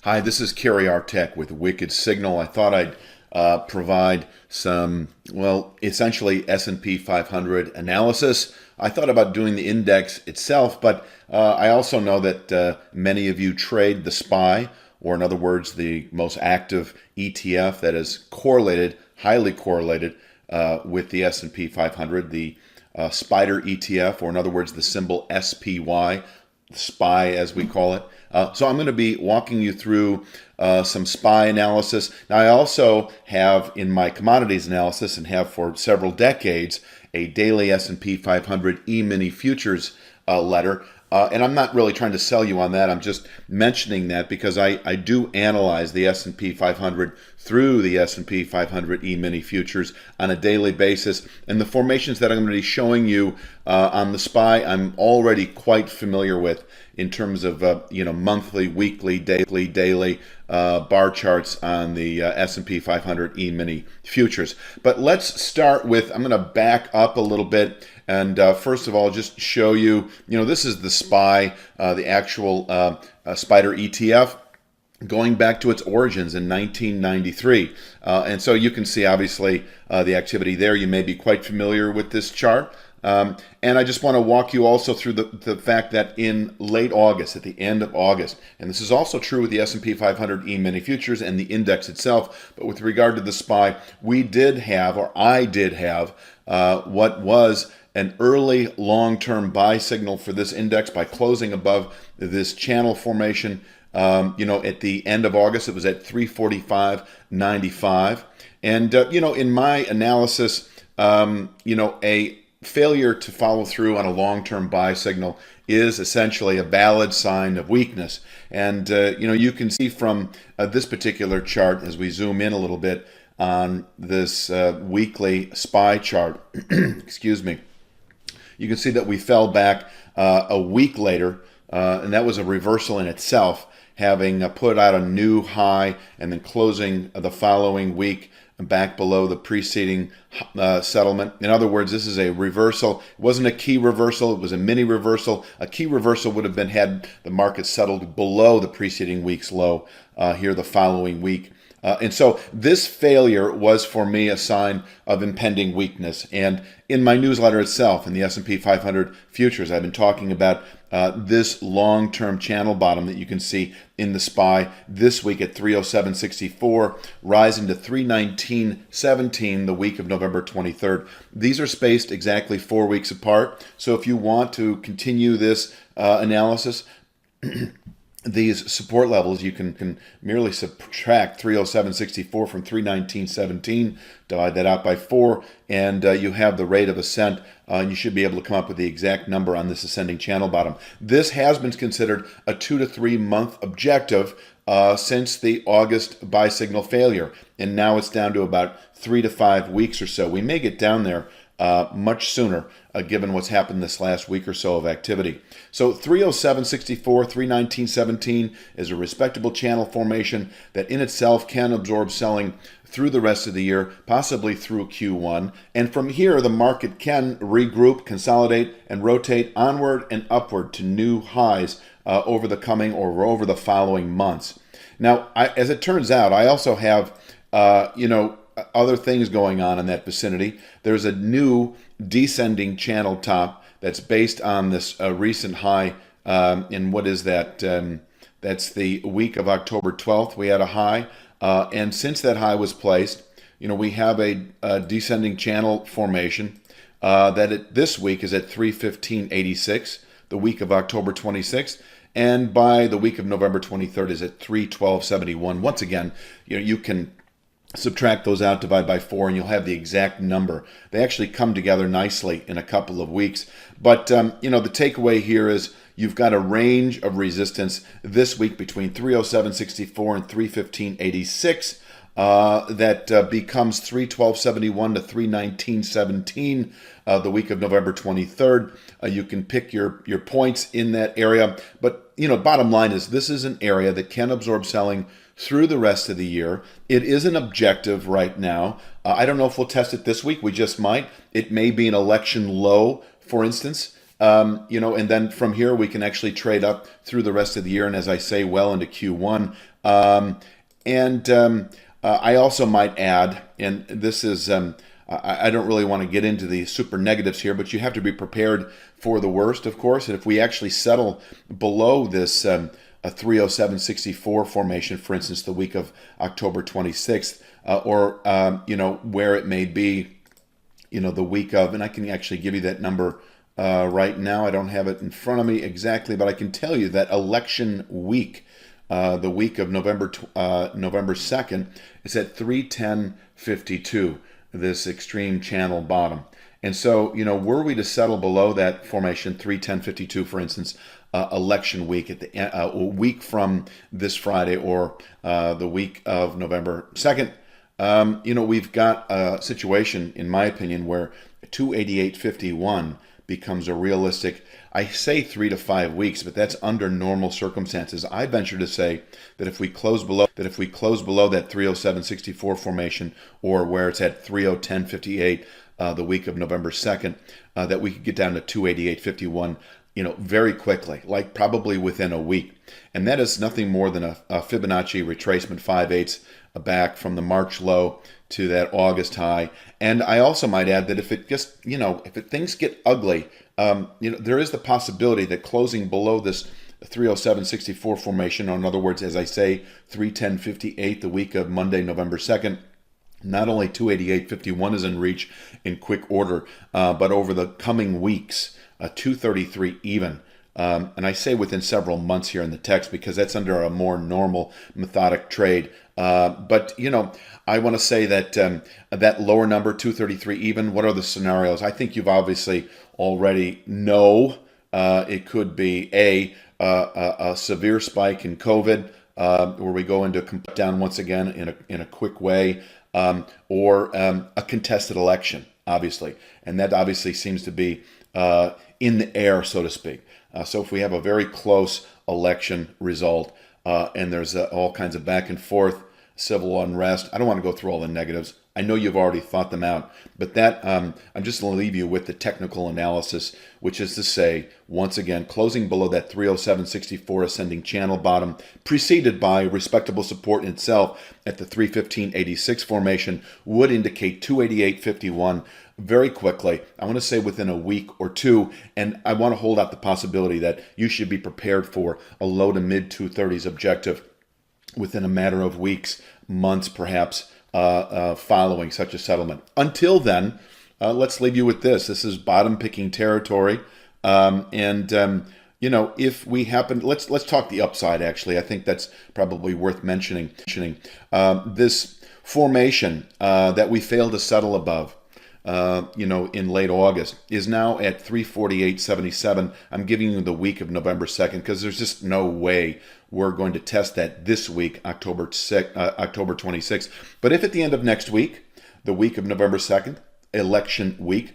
Hi, this is Kerry Artek with Wicked Signal. I thought I'd provide some, essentially S&P 500 analysis. I thought about doing the index itself, but I also know that many of you trade the SPY, or in other words, the most active ETF that is correlated, highly correlated with the S&P 500, the SPDR ETF, or in other words, the symbol SPY, SPY as we call it. So I'm going to be walking you through some SPY analysis. Now, I also have in my commodities analysis, and have for several decades, a daily S&P 500 E-mini futures letter. And I'm not really trying to sell you on that. I'm just mentioning that because I do analyze the S&P 500 through the S&P 500 E-mini futures on a daily basis. And the formations that I'm going to be showing you on the SPY, I'm already quite familiar with in terms of monthly, weekly, daily bar charts on the S&P 500 E-mini futures. But let's start with, I'm going to back up a little bit and first of all, just show you, this is the SPY, the actual SPDR ETF, going back to its origins in 1993. And so you can see, obviously, the activity there. You may be quite familiar with this chart. And I just want to walk you also through the fact that in late August, at the end of August, and this is also true with the S&P 500 E-mini futures and the index itself, but with regard to the SPY, we did have, or I did have, what was an early long-term buy signal for this index by closing above this channel formation. At the end of August, it was at 345.95. And, in my analysis, a failure to follow through on a long-term buy signal is essentially a valid sign of weakness. And, you can see from this particular chart, as we zoom in a little bit on this weekly SPY chart, excuse me, you can see that we fell back a week later, and that was a reversal in itself, having put out a new high and then closing the following week back below the preceding settlement. In other words, this is a reversal. It wasn't a key reversal, it was a mini reversal. A key reversal would have been had the market settled below the preceding week's low here the following week. And so this failure was for me a sign of impending weakness. And in my newsletter itself, in the S&P 500 futures, I've been talking about this long-term channel bottom that you can see in the SPY this week at 307.64, rising to 319.17 the week of November 23rd. These are spaced exactly 4 weeks apart. So if you want to continue this analysis, these support levels, you can merely subtract 307.64 from 319.17, divide that out by 4, and you have the rate of ascent, and you should be able to come up with the exact number on this ascending channel bottom. This has been considered a 2 to 3 month objective since the August buy signal failure, and now it's down to about 3 to 5 weeks or so. We may get down there much sooner, given what's happened this last week or so of activity. So 307.64, 319.17 is a respectable channel formation that in itself can absorb selling through the rest of the year, possibly through Q1. And from here, the market can regroup, consolidate, and rotate onward and upward to new highs over the coming or over the following months. Now, as it turns out, I also have, other things going on in that vicinity. There's a new descending channel top that's based on this recent high in what is that? That's the week of October 12th. We had a high, and since that high was placed, we have a descending channel formation that this week is at 315.86, the week of October 26th. And by the week of November 23rd is at 312.71. Once again, you can subtract those out, divide by 4, and you'll have the exact number. They actually come together nicely in a couple of weeks. But, the takeaway here is you've got a range of resistance this week between 307.64 and 315.86 that becomes 312.71 to 319.17 the week of November 23rd. You can pick your points in that area. But, bottom line is this is an area that can absorb selling through the rest of the year. It is an objective right now. I don't know if we'll test it this week. We just might. It may be an election low, for instance. And then from here we can actually trade up through the rest of the year. And as I say, well into Q1. I also might add, and this is, I don't really want to get into the super negatives here, but you have to be prepared for the worst, of course. And if we actually settle below this a 307.64 formation, for instance, the week of October 26th, or where it may be, the week of, and I can actually give you that number right now. I don't have it in front of me exactly, but I can tell you that election week, the week of November 2nd, is at 310.52, this extreme channel bottom. And so, were we to settle below that formation, 310.52, for instance, election week at a week from this Friday, or the week of November 2nd, we've got a situation, in my opinion, where 288.51 becomes a realistic, I say 3 to 5 weeks, but that's under normal circumstances. I venture to say that if we close below that 307.64 formation, or where it's at 310.58 the week of November 2nd, that we could get down to 288.51 very quickly, like probably within a week. And that is nothing more than a Fibonacci retracement 5/8 back from the March low to that August high. And I also might add that if it just, things get ugly, there is the possibility that closing below this 307.64 formation, or in other words, as I say, 310.58 the week of Monday, November 2nd, not only 288.51 is in reach in quick order, but over the coming weeks, 233 even. And I say within several months here in the text, because that's under a more normal methodic trade. But I want to say that that lower number, 233 even, what are the scenarios? I think you've obviously already know. It could be a severe spike in COVID, where we go into down once again in a quick way, or a contested election, obviously. And that obviously seems to be in the air, so to speak. So if we have a very close election result, and there's all kinds of back and forth, civil unrest, I don't want to go through all the negatives. I know you've already thought them out, but that I'm just going to leave you with the technical analysis, which is to say, once again, closing below that 307.64 ascending channel bottom, preceded by respectable support in itself at the 315.86 formation, would indicate 288.51 very quickly. I want to say within a week or two, and I want to hold out the possibility that you should be prepared for a low to mid 230s objective within a matter of weeks, months perhaps, following such a settlement. Until then, let's leave you with this. This is bottom picking territory. If we happen, let's talk the upside, actually. I think that's probably worth mentioning. This formation that we failed to settle above, in late August, is now at 348.77. I'm giving you the week of November 2nd, because there's just no way we're going to test that this week, October 26th. But if at the end of next week, the week of November 2nd, election week,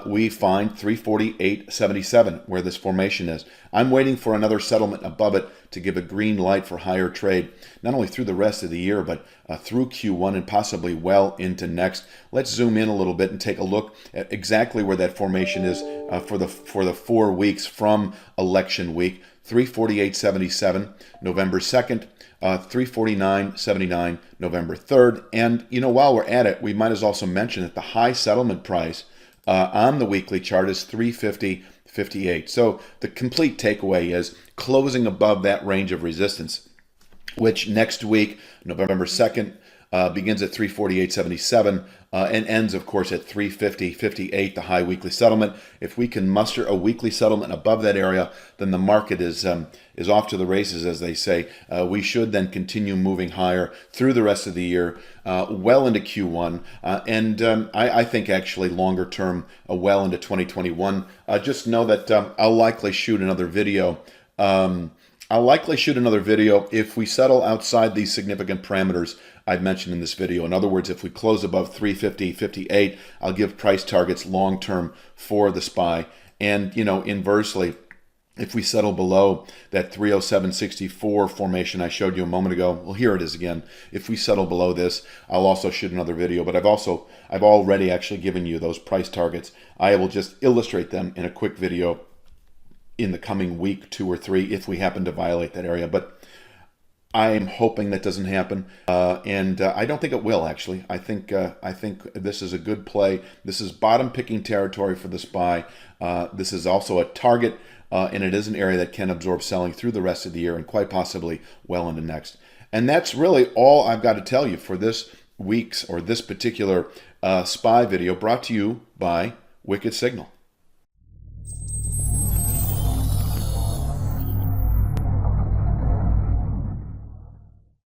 we find 348.77 where this formation is, I'm waiting for another settlement above it to give a green light for higher trade, not only through the rest of the year, but through Q1 and possibly well into next. Let's zoom in a little bit and take a look at exactly where that formation is for the 4 weeks from election week. 348.77 November 2nd, 349.79 November 3rd. And while we're at it, we might as also mention that the high settlement price on the weekly chart is 350.58. So the complete takeaway is closing above that range of resistance, which next week, November 2nd, begins at 348.77 and ends, of course, at 350.58, the high weekly settlement. If we can muster a weekly settlement above that area, then the market is off to the races, as they say. We should then continue moving higher through the rest of the year, well into Q1, and I think actually longer term, well into 2021. Just know that I'll likely shoot another video. If we settle outside these significant parameters I've mentioned in this video. In other words, if we close above 350.58, I'll give price targets long term for the SPY. And inversely, if we settle below that 307.64 formation I showed you a moment ago, well, here it is again. If we settle below this, I'll also shoot another video, but I've already actually given you those price targets. I will just illustrate them in a quick video in the coming week, 2 or 3, if we happen to violate that area. But I'm hoping that doesn't happen, and I don't think it will. Actually, I think this is a good play. This is bottom picking territory for the SPY. This is also a target, and it is an area that can absorb selling through the rest of the year and quite possibly well into next. And that's really all I've got to tell you for this week's or this particular SPY video, brought to you by Wicked Signal.